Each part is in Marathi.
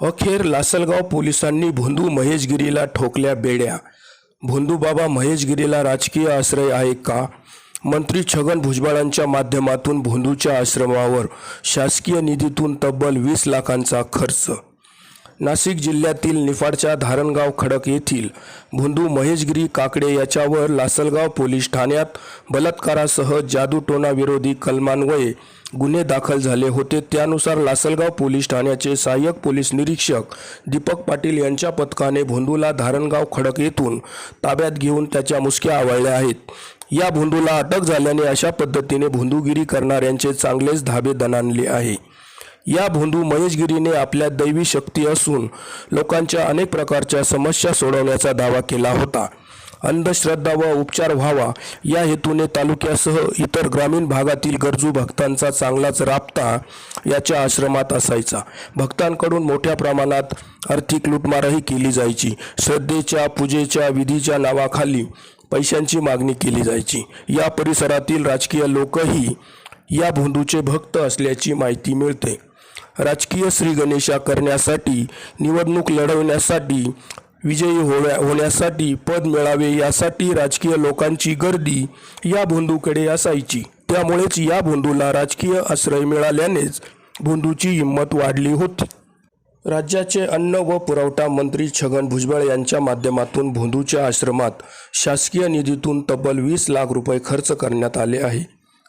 अखेर लासलगाव पोलिसांनी भोंदू महेशगिरीला ठोकल्या बेड्या। भोंदूबाबा महेशगिरीला राजकीय आश्रय आहे का? मंत्री छगन भुजबळांच्या माध्यमातून भोंदूच्या आश्रमावर शासकीय निधीतून तब्बल 20 लाखांचा खर्च। नाशिक जिल्ह्यातील निफाडच्या धारणगाव खडक येथील भोंदू महेशगिरी काकडे याच्यावर लासलगाव पोलीस ठाण्यात बलात्कारासह जादूटोणा विरोधी कलमान्वये गुन्हे दाखल झाले होते। त्यानुसार लासलगाव पोलीस ठाण्याचे सहाय्यक पोलीस निरीक्षक दीपक पाटील यांच्या पथकाने भोंदूला धारणगाव खडक येथून ताब्यात घेऊन त्याच्या मुसक्या आवळल्या आहेत। या भोंदूला अटक झाल्याने अशा पद्धतीने भोंदूगिरी करणाऱ्यांचे चांगलेच धाबे दणाणले आहे। या भोंदू महेशगिरीने आपल्या दैवी शक्ती असून लोकांच्या अनेक प्रकारच्या समस्या सोडवण्याचा दावा केला होता। अंधश्रद्धा व उपचार व्हावा या हेतूने तालुक्यासह इतर ग्रामीण भागातील गरजू भक्तांचा चांगलाच राबता याच्या आश्रमात असायचा। भक्तांकडून मोठ्या प्रमाणात आर्थिक लूटमारही केली जायची। श्रद्धेच्या पूजेच्या विधीच्या नावाखाली पैशांची मागणी केली जायची। या परिसरातील राजकीय लोकही या भोंदूचे भक्त असल्याची माहिती मिळते। राजकीय श्रीगणेशा करण्यासाठी, निवडणूक लढवण्यासाठी, विजयी होण्यासाठी, पद मिळावे यासाठी राजकीय लोकांची गर्दी या भोंदूकडे असायची। त्यामुळेच या भोंदूला राजकीय आश्रय मिळाल्यानेच भोंदूची हिंमत वाढली होती। राज्याचे अन्न व पुरवठा मंत्री छगन भुजबळ यांच्या माध्यमातून भोंदूच्या आश्रमात शासकीय निधीतून तब्बल 20 लाख रुपये खर्च करण्यात आले आहे।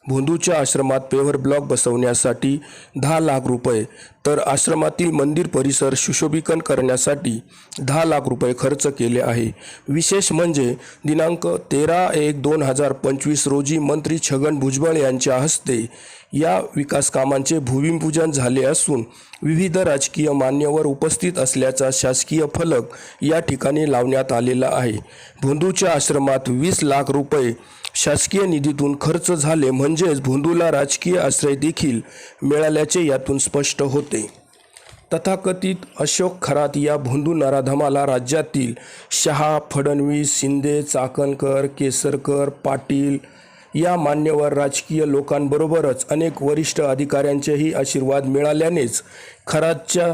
भोंदूच्या आश्रमात पेव्हर ब्लॉक बसवण्यासाठी 10 लाख रुपये तर आश्रमातील मंदिर परिसर सुशोभीकरण करण्यासाठी 10 लाख रुपये खर्च केले आहे। विशेष म्हणजे दिनांक 13/1/2025 रोजी मंत्री छगन भुजबळ यांच्या हस्ते या विकास कामांचे भूमिपूजन झाले असून विविध राजकीय मान्यवर उपस्थित असल्याचा शासकीय फलक या ठिकाणी लावण्यात आलेला आहे। भोंदूच्या आश्रमात 20 लाख रुपये शासकीय निधीतून खर्च झाले म्हणजेच भोंदूला राजकीय आश्रय देखील मिळाल्याचे यातून स्पष्ट होते। तथाकथित अशोक खरात या भोंदू नराधमाला राज्यातील शहा, फडणवीस, शिंदे, चाकणकर, केसरकर, पाटील या मान्यवर राजकीय लोकांबरोबरच अनेक वरिष्ठ अधिकाऱ्यांचेही आशीर्वाद मिळाल्यानेच खरातच्या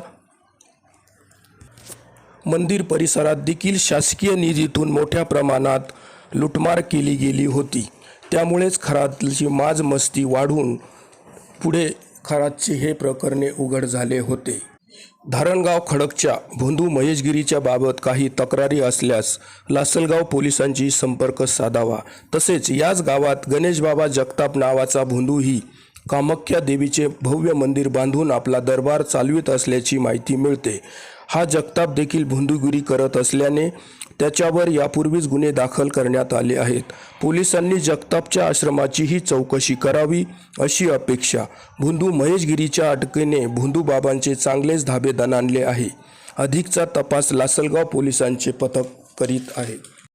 मंदिर परिसरात देखील शासकीय निधीतून मोठ्या प्रमाणात लूटमार केली गेली होती। त्यामुळेच खरातची माजमस्ती वाढून पुढे खरातचे हे प्रकरणे उघड झाले होते। धारणगाव खडकच्या भोंदू महेशगिरीच्या बाबत काही तक्रारी असल्यास लासलगाव पोलिसांशी संपर्क साधावा। तसेच याच गावात गणेशबाबा जगताप नावाचा भोंदूही कामाख्या देवीचे भव्य मंदिर बांधून आपला दरबार चालवित असल्याची माहिती मिळते। हा जगताप देखील भोंदूगिरी करत असल्याने त्याच्यावर यापूर्वीच गुन्हे दाखल करण्यात आले आहेत। पोलिसांनी जगतापच्या आश्रमाचीही चौकशी करावी अशी अपेक्षा। भोंदू महेशगिरीच्या अटकेने भोंदूबाबांचे चांगलेच धाबे दणाणले आहे। अधिकचा तपास लासलगाव पोलिसांचे पथक करीत आहे।